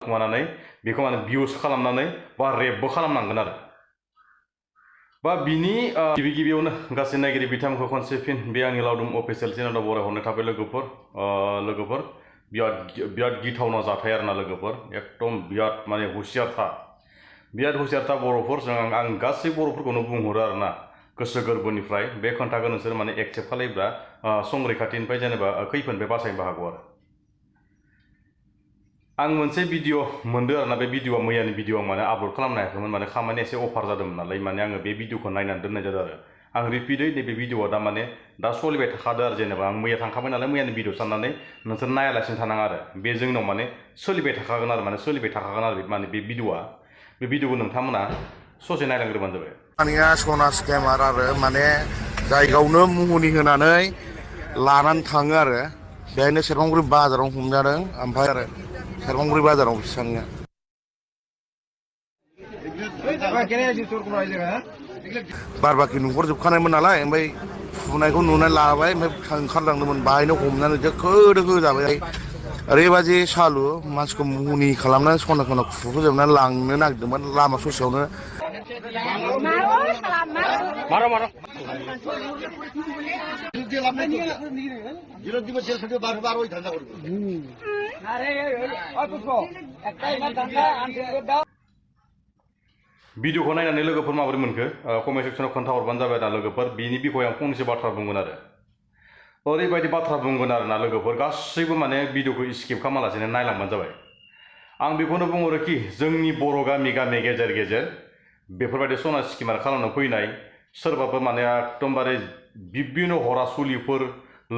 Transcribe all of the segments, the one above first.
खालामनानै बेखौ माने भिउस खालामनानै बा रेपबो खालामनांगोन आरो बा बिनि गिबि गिबियावनो गासै नायगिरि बिथांमोनखौ खनसे फिन बे आंनि लावदुम अफिसियेल चेनेलाव बरायहरनाय थाबाय लोगोफोर बिराद गिथावना जाथाय आरोना लोगोफोर एकदम बिराद माने हुसियारथा बर'फोर आं गासै बर'फोरखौनो बुंहरो आरोना गोसो गोरबोनिफ्राय बे खोन्थाखौ नोंसोर माने एक्सेप्ट खालायोब्ला संरैखाथिनिफ्राय जेनेबा खैफोदनिफ्राय बासायनो हागौ आरो आं मोनसे भिडिअ मोनदो आरोना बे भिडिअआ मैयानि भिडिअ आं माने आपल'ड खालामनो हायाखैमोन माने खामानिया एसे अफार जादोंमोन नालाय माने आङो बे भिडिअखौ नायनानै दोननाय जादों आरो आं रिपिटै नैबे भिडिअआ दा माने दा सोलिबाय थाखादो आरो जेनेबा आं मैया थांखाबाय नालाय मैयानि भिडिअ साननानै नोंसोर नायालासिनो थानाङा आरो बे जोंनाव माने सोलिबाय थाखागोन आरो माने बे भिडिअखौ नोंथांमोना ससे नायलांग्रोबानो जाबाय आंनिया सना स्केमार आरो माने जायगायावनो मुहुनि होनानै लानानै थाङो आरो बेहायनो सेरफांगुरि बाजाराव हमजादों ओमफ्राय आरो सेरफांगुरि बाजाराव बिसांनिया बारबाखि नुहरजोबखानायमोन नालाय ओमफ्राय फुनायखौ नुनानै लाबाय ओमफ्राय ओंखारलांदोंमोन बाहायनो हमनानै दोखो दोखो जाबाय ओरैबायदि सालु मानसिखौ मुनि खालामनानै सना खुफुजोबनानै लांनो नागिरदोंमोन लामा ससेयावनो भिडिअखौ नायनानै लोगोफोर माबोरै मोनखो कमेन्ट सेक्सनाव खोन्थाहरबानो जाबाय आरोना लोगोफोर बिनि बिखय आं फंनैसो बाथ्रा बुंगोन आरो ओरैबायदि बाथ्रा बुंगोन आरोना लोगोफोर गासैबो माने भिडिअखौ स्किप खालामालासेनो नायलांबानो जाबाय आं बेखौनो बुंहरोखि जोंनि बर' गामि गेजेर गेजेर बेफोरबायदि सना स्किमार खालामनो फैनाय सोरबाफोर माने एकदमबारे बिब्बिनो हरासुलिफोर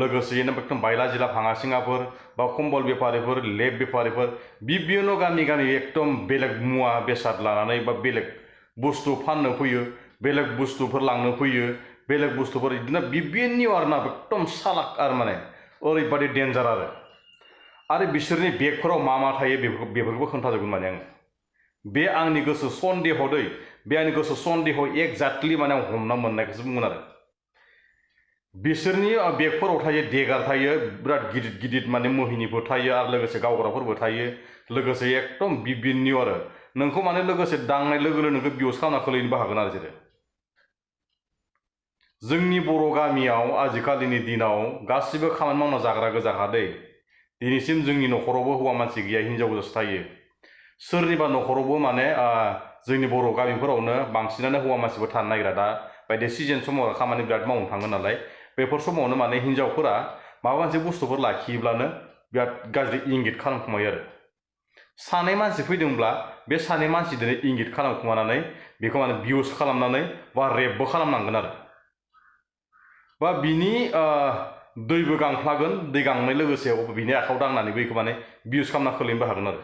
लोगोसेयैनो एकदम बायला जिला भाङासिङाफोर बा कम्बल बेफारिफोर लेब बेफारिफोर बिब्बिनो गामि एकदम बेलेग मुवा बेसाद लानानै बा बेलेग बुस्थु फाननो फैयो बेलेग बुस्थुफोर लांनो फैयो बेलेग बुस्थुफोर बिदिनो बिब्बिनि आरोना एकदम सालाक आरो माने ओरैबायदि डेन्जार आरो बिसोरनि बेगफोराव मा थायो बेफोरखौबो खोन्थाजोबगोन माने आङो बे आंनि गोसो सन्देह दै बे आंनि गोसो सन्देह एक्जाक्टलि माने आं हमना मोननायखौसो बुंगोन आरो बिसोरनि बेगफोराव थायो देगार थायो बिराद गिदिर गिदिर माने मोहिनीफोर थायो आरो लोगोसे गावग्राफोरबो थायो लोगोसे एकदम बिब्बिनि आरो नोंखौ माने लोगोसे दांनाय लोगो नोंखौ बिउस खालामना खोलैनोबो हागोन आरो जेरै जोंनि बर' गामियाव आजिखालिनि दिनाव गासिबो खामानि मावना जाग्रा गोजाखा दै दिनैसिम जोंनि न'खरावबो हौवा मानसि गैया हिनजाव गोजासो थायो सोरनिबा न'खरावबो माने जोंनि बर' गामिफोरावनो बांसिनानो हौवा मानसिबो थानो नागिरा दा बायदि सिजन समाव खामानि बिराद मावनो थाङो नालाय बेफोर समावनो माने हिनजावफोरा माबा मोनसे बुस्थुफोर लाखियोब्लानो बिराद गाज्रि इंगित खालामखुमायो आरो सानै मानसि फैदोंब्ला बे सानै मानसिजोंनो इंगित खालामखुमानानै बेखौ माने भिउस खालामनानै बा रेपबो खालामनांगोन आरो बा बिनि दैबो गांफ्लागोन दै गांनाय लोगोसे बिनि आखायाव दांनानै बेखौ माने भिउस खालामना खोलैनोबो हागोन आरो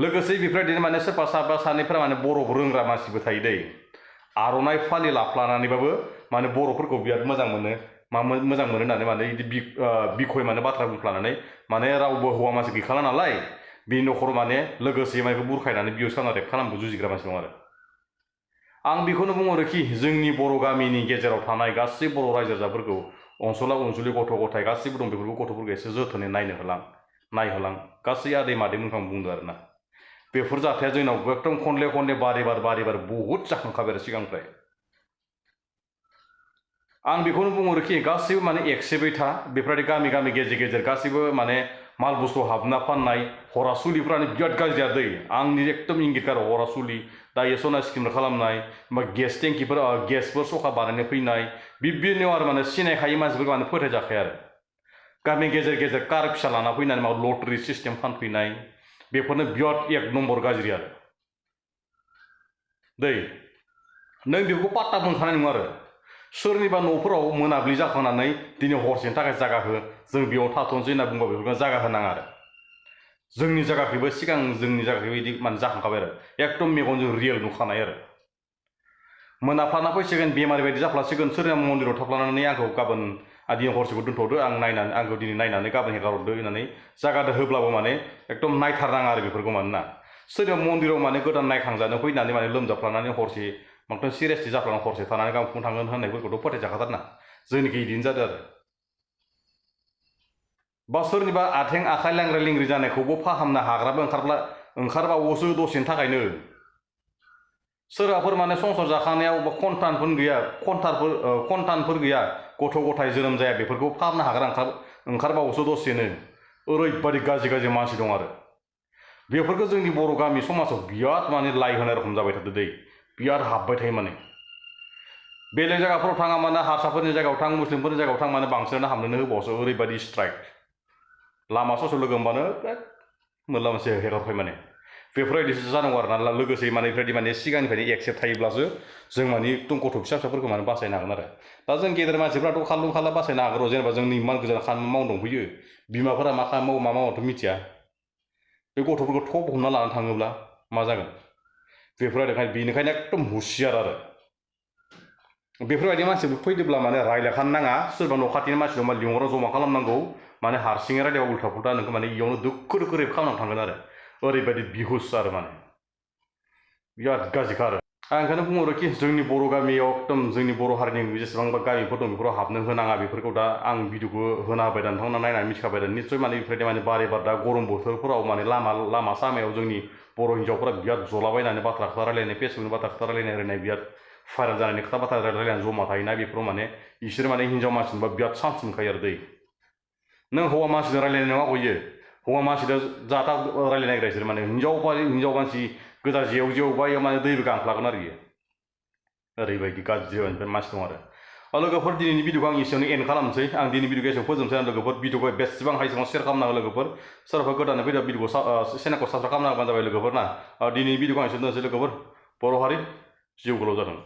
लोगोसे बेफोरबायदिनो माने सोरबा साबा सानैफोरा माने बर'बो रोंग्रा मानसिबो थायो दै आर'नाइ फालि लाफ्लानानैबाबो माने बर'फोरखौ बिराद मोजां मोनो होननानै माने बिदि बिखय माने बाथ्रा बुंफ्लानानै माने रावबो हौवा मानसि गैखाला नालाय बिनि न'खराव माने लोगोसे माने बुरखायनानै भिउस खालामना रेप खालामनो जुजिग्रा मानसि दं आरो आं बेखौनो बुंहरोखि जोंनि बर' गामिनि गेजेराव थानाय गासै बर' रायजो राजाफोरखौ अनसुलि गथ' गथाय गासैबो दं बेफोरखौ गथ'फोरखौ एसे जोथोनै नायहोलां गासै आदै मादैमोनखौ आं बुंदों आरोना बेफोर जाथाया जोंनाव एकदम खनले बारे बार बहुद जाखांखाबाय आरो सिगांनिफ्राय आं बेखौनो बुंहरोखि गासैबो माने एक्सेप्टै था बेफोरबायदि गामि गेजेर गासैबो माने माल बुस्थु हाबना फाननाय हरासुलिफ्रानो बिराद गाज्रि दै आंनि एकदम इंगितकार हरासुलि दायो सना स्किमार खालामनाय बा गेस टेंकिफोर गेसफोर सखा बानायनो फैनाय बिब्दिनो आरो माने सिनायखायै मानसिफोरखौ माने फोथायजाखाया आरो गामि गेजेर कार फिसा लाना फैनानै माबा लटारि सिस्टेम फानफैनाय बेफोरनो बिराद एक नम्बर गाज्रि आरो दै नों बेखौ पात्ता मोनखानाय नङा आरो सोरनिबा न'फोराव मोनाबिलि जाखांनानै दिनै हरसेनि थाखाय जागा हो जों बेयाव थाथ'नोसै होनना बुंबा बेफोरखौ जागा होनाङा आरो जोंनि जायगाखैबो सिगां जोंनि जायगाखैबो बिदि माने जाखांखाबाय आरो एकदम मेगनजों रियेल नुखानाय आरो मोनाफ्लाना फैसिगोन बेमारि बायदि जाफ्लासिगोन सोरनिबा मन्दिराव थाफ्लानानै आंखौ गाबोन दिनै हरसेखौ दोनथ'दो आंखौ दिनै नायनानै गाबोन हेगारहरदो होननानै जागादो होब्लाबो माने एकदम नायथारनाङा आरो बेफोरखौ मानोना सोरनिबा मन्दिराव माने गोदान नायखांजानो फैनानै माने लोमजाफ्लानानै हरसे बांद्राय सिरियासलि जाफ्लानानै हरसे थानानै गाबोन फुङाव थांगोन होननायफोरखौथ' फोथायजाखाथारना जोंनिखै बिदिनो जादों आरो बा सोरनिबा आथिं आखाइ लेंग्रा लेंग्रि जानायखौबो फाहामनो हाग्राबो ओंखारबावोसो दसेनि थाखायनो सोरबाफोर माने संसार जाखानायाव बा खन्थानफोर गैया गथ' गथाय जोनोम जाया बेफोरखौ फाहामनो हाग्रा ओंखारबावोसो दसेनो ओरैबायदि गाज्रि मानसि दं आरो बेफोरखौ जोंनि बर' गामि समाजाव बिराद माने लाइ होनाय रखम जाबाय थादों दै बिराद हाबबाय थायो माने बेलेग जायगाफोराव थाङा माने हारसाफोरनि जायगायाव थां मुस्लिमफोरनि जायगायाव थां माने बांसिनानो हाबनोनो होबावसो ओरैबायदि स्ट्राइक लामा ससेयाव लोगो मोनबानो मोनला मोनसे हेगारफाय माने बेफोरबायदिसो जानांगौ आरो ना लोगोसे माने बेफोरबायदि माने सिगांनिफ्रायनो एक्सेप्ट थायोब्लासो जों माने गथ' फिसाफोरखौ माने बासायनो हागोन आरो दा जों गेदेर मानसिफ्राथ' खारलुं खाला बासायनो हागोन र' जेनेबा जोंनि इमान गोजान खामानि मावनो दंफैयो बिमाफोरा मा खालामो मा मावाथ' मिथिया बे गथ'फोरखौ थब हमना लाना थाङोब्ला मा जागोन बेनिखायनो एकदम हुसियार आरो बेफोरबायदि मानसिबो फैदोंब्ला माने रायलायखानो नाङा सोरबा न' खाथिनि मानसि दंबा लिंहरना जमा खालामनांगौ माने हारसिङै रायलायबा उल्था पुल्था नोंखौ माने इयावनो दोखो दोखो रेप खालामनानै थांगोन आरो ओरैबायदि बिहुस आरो माने बिराद गाज्रिखा आरो आं ओंखायनो बुंहरोखि जोंनि बर' गामियाव एकदम जोंनि बर' हारिनि जेसेबांबा गामिफोर दं बेफोराव हाबनो होनाङा बेफोरखौ दा आं भिडिअखौ होना होबाय दा नोंथांमोना नायनानै मिथिखाबाय दा निस्सय माने बेफोरबायदि माने बारे बार दा गरम बोथोरफोराव माने लामा सामायाव जोंनि बर' हिन्जावफोरा बिराद जलाबायनानै बाथ्रा खोथा रायलायनाय फेसबुकनि बाथ्रा खोथा रायलायनाय बिराद भाइरेल जानायनि खोथा बाथ्रा रायलायनानै जमा थायोना बेफोराव माने इसोर माने हिन्जाव मानसिनोबा बिराद चान्स मोनखायो आरो दै नों हौवा मानसिजों रायलायनाय नङा गयो हौवा मानसिजों जाथा रायलायनो नागिरा इसोर माने हिन्जाव मानसि गोजा जेव बा इयाव माने दैबो गांफ्लागोन आरो इयो ओरैबायदि गाज्रि मानसि दं आरो लोगोफोर दिनैनि भिडिअखौ आं एसेयावनो एन्ड खालामनोसै आं दिनै भिडिअखौ एसेयाव फोजोबनोसै आं लोगोफोर भिडिअखौ बेसेबां हाइसेबां शेयार खालामना हो लोगोफोर सोरबा गोदानै फैदों भिडिअखौ चेनेलखौ साबस्क्राइब खालामना होबानो जाबाय लोगोफोर ना दिनैनि भिडिअखौ आं एसेयावनो दोननोसै लोगोफोर बर' हारि जिउ गोलाव जाथों